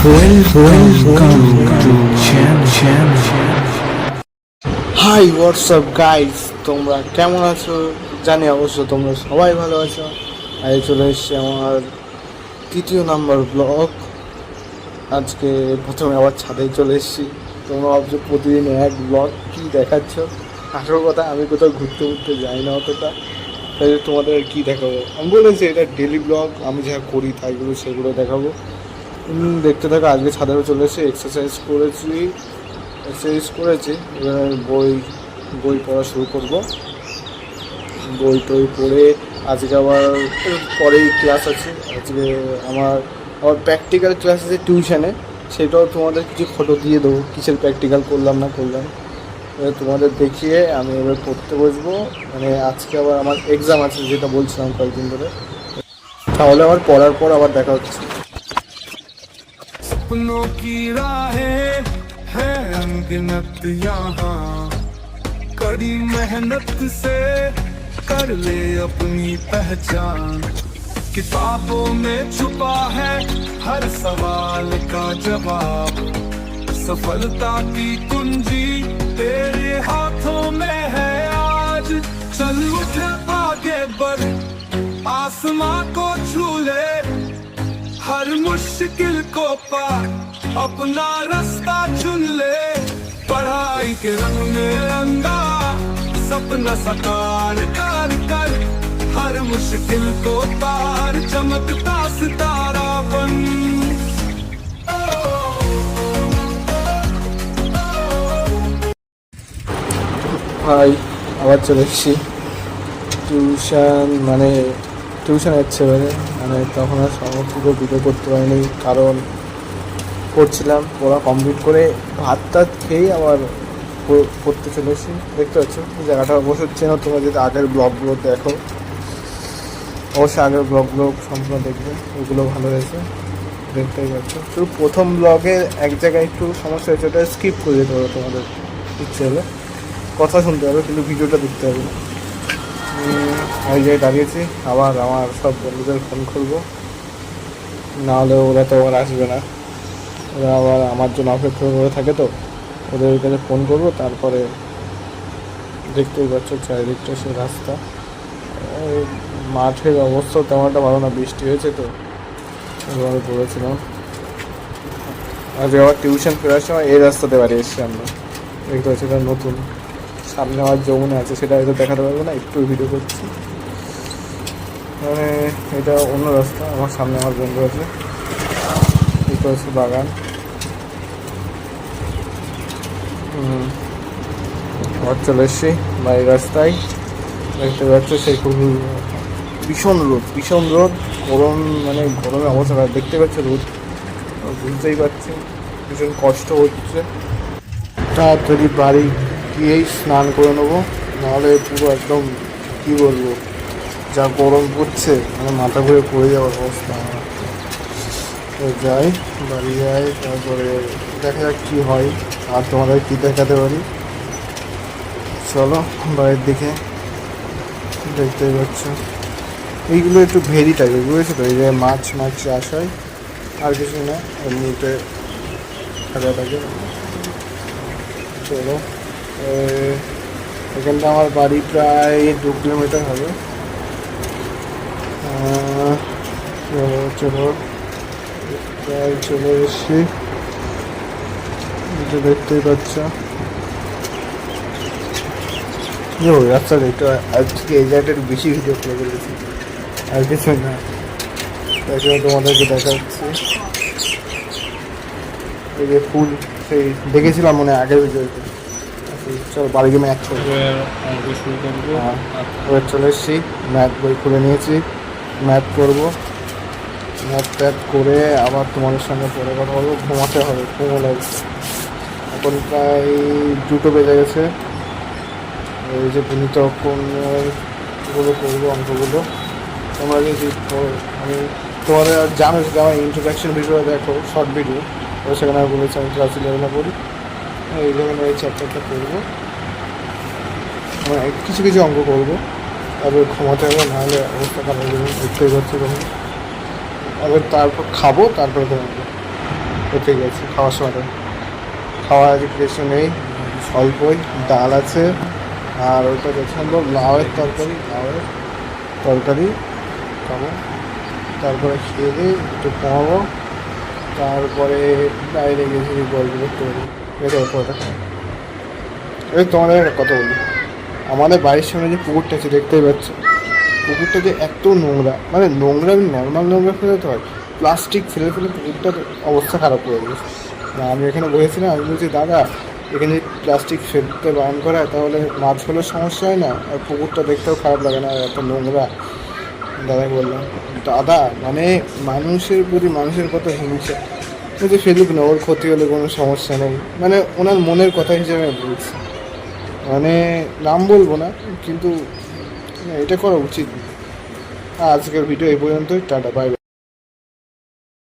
Welcome to channel. High WhatsApp guys, তোমরা কেমন আছো? জানি অবশ্য তোমরা সবাই ভালো আছো। আজ চলে এসেছি আমার তৃতীয় নাম্বার ব্লগ। আজকে প্রথমে আবার ছাদে চলে এসেছি। তোমরা ভাবছো প্রতিদিন এক ব্লগ কী দেখাচ্ছ। আসল কথা, আমি কোথাও ঘুরতে ঘুরতে যাই না অতটা, তাই তোমাদের কী দেখাবো। আমি বলেছি এটা ডেলি ব্লগ, আমি যা করি তাইগুলো সেগুলো দেখাবো। দেখতে থাকো। আজকে ছাদেও চলে এসেছি, এক্সারসাইজ করেছি। এবার বই পড়া শুরু করব। বই টই পড়ে আজকে আবার পরেই ক্লাস আছে। আজকে আমার প্র্যাকটিক্যাল ক্লাস আছে টিউশনে, সেটাও তোমাদের কিছু ফটো দিয়ে দেবো, কিসের প্র্যাকটিক্যাল করলাম না করলাম। এবার তোমাদের দেখিয়ে আমি এবার পড়তে বসবো। মানে আজকে আবার আমার এক্সাম আছে, যেটা বলছিলাম কয়েকদিন ধরে। তাহলে আমার পড়ার পর আবার দেখা হচ্ছে। सपनों की राहें हैं अनगिनत यहाँ, कड़ी मेहनत से कर ले अपनी पहचान। किताबों में छुपा है हर सवाल का जवाब, सफलता की कुंजी तेरे हाथों में है आज। चल उठ आगे बढ़, आसमां को छू ले, हर मुश्किल को पार अपना रास्ता चुन ले। पढ़ाई के रंग में रंगा सपना साकार कर कर, हर मुश्किल को पार चमकता सितारा बन। ভাই আবার চলে এসেছি টিউশন হচ্ছে মানে তখন আর সমস্ত ভিডিও করতে পারিনি, কারণ পড়ছিলাম। পড়া কমপ্লিট করে ভাত টাত খেয়েই আবার পড়তে চলে এসেছি। দেখতে পাচ্ছ জায়গাটা অবশ্য চেনো তোমরা, যদি আগের ব্লগগুলো দেখো অবশ্যই আগের ব্লগগুলো সম্পূর্ণ দেখবে, ওগুলো ভালো হয়েছে, দেখতেই পাচ্ছ। শুধু প্রথম ব্লগে এক জায়গায় একটু সমস্যা হয়েছে, ওটা স্কিপ করে যেতে হবে। তোমাদের ইচ্ছে হলে কথা শুনতে হবে, কিন্তু ভিডিওটা দেখতে হবে না। ওই জায়গায় দাঁড়িয়েছি, আবার আমার সব বন্ধুদের ফোন করবো, নাহলে ওরা তো আবার আসবে না। ওরা আবার আমার জন্য অপেক্ষা করে থাকে, তো ওদের কাছে ফোন করবো। তারপরে দেখতেই পাচ্ছ চারিদিকটা সে রাস্তা। মাঠের অবস্থা তেমন একটা ভালো না, বৃষ্টি হয়েছে তো এভাবে পড়েছিলাম। আজকে আবার টিউশন ফেরার সময় এই রাস্তাতে বাড়ি এসেছি আমরা। দেখতে পাচ্ছি এটা নতুন, সামনে আমার যমুনা আছে, সেটা হয়তো দেখাতে পারবো না, একটু ভিডিও করছি। মানে এটা অন্য রাস্তা, আমার সামনে আমার বন্ধু আছে, এটা হচ্ছে বাগান। আবার চলে এসছি বাড়ির রাস্তায়। দেখতে পাচ্ছ সেই খুব ভীষণ রোদ, গরম, মানে গরমে অবস্থা খারাপ। দেখতে পাচ্ছ রোদ, বুঝতেই পারছি ভীষণ কষ্ট হচ্ছে। তাড়াতাড়ি বাড়ি গিয়েই স্নান করে নেবো, নাহলে পুরো একদম কী বলবো, যা গরম পড়ছে, মানে মাথা ঘুরে পড়ে যাওয়ার অবস্থা। তো যাই, বাড়ি যাই, তারপরে দেখা যাক কী হয়, আর তোমাদের কী দেখাতে পারি। চলো বাড়ির দিকে। দেখতেই পাচ্ছ এইগুলো একটু ভেরি টাইপের, বুঝেছো তো, এই যে মাছ চাষ হয়, আর কিছু না, এমনিতে থাকা থাকে। চলো, এখানটা আমার বাড়ি প্রায় 2 কিলোমিটার হবে। চলো প্রায় চলে এসছি, এটা দেখতেই পাচ্ছ। রাস্তাটা একটু আজকে এই জায়গাটা একটু বেশি ভিডিও করে ফেলেছি, আর কিছু না। তারপরে তোমাদেরকে দেখা যাচ্ছে এই যে ফুল, সেই দেখেছিলাম মনে হয় আগের ভিডিওতে। চলো বাড়ি গিয়ে ম্যাথ করবো, শুরু করবো। এবার চলে এসেছি, ম্যাথ বই খুলে নিয়েছি, ম্যাথ করবো। ম্যাথ করে আবার তোমাদের সঙ্গে পরে কথা বলবো। ঘুমাতে হবে, ঘুমো লাগছে। এখন প্রায় 2টো বেজে গেছে। এই যে গণিত অঙ্কগুলো করবো, অঙ্কগুলো তোমরা যদি আমি তোমাদের জানো, যদি আমার ইন্ট্রোডাকশন ভিডিও দেখো, শর্ট ভিডিও, তো সেখানে আমি বলেছি আমি ক্লাস 11 পড়ি। এই ধরনের এই চ্যাপ্টারটা করবো, কিছু অঙ্ক করবো, তারপর ঘুমাতে হবে, নাহলে অবস্থা খারাপ হয়ে যাবে। দেখতেই পাচ্ছি তখন। আবার তারপর খাবো, তারপরে ঘুমাবো। হতে গেছে খাওয়ার সময়। খাওয়া আজ কিছু নেই, অল্পই ডাল আছে আর ওইটা দেখছিলাম তো লাউয়ের তরকারি খাবো, তারপরে খেয়ে দিয়ে একটু কমাবো, তারপরে বাইরে গেছি গল্প করতে পারি। এটা ওটা এই তোমাদের একটা কথা বলি, আমাদের বাড়ির সামনে যে পুকুরটা আছে দেখতেই পাচ্ছ, পুকুরটা যে এত নোংরা, মানে নোংরা নর্মাল নোংরা ফেলে তো হয়, প্লাস্টিক ফেলে ফেলে পুকুরটার অবস্থা খারাপ করে দিয়েছে। আমি এখানে বসেছিলাম, আমি বলছি দাদা এখানে প্লাস্টিক ফেলতে বারণ করা তাহলে মাছগুলোর সমস্যা হয় না, আর পুকুরটা দেখতেও খারাপ লাগে না, এত নোংরা। দাদাকে বললাম দাদা মানে মানুষের প্রতি মানুষের কত হিংসা, যে ফেলুক না, ওর ক্ষতি হলে কোনো সমস্যা নেই, মানে ওনার মনের কথা হিসেবে আমি বলছি, মানে নাম বলবো না কিন্তু এটা করা উচিত। আজকের ভিডিও এই পর্যন্তই, টাটা বাই বাই।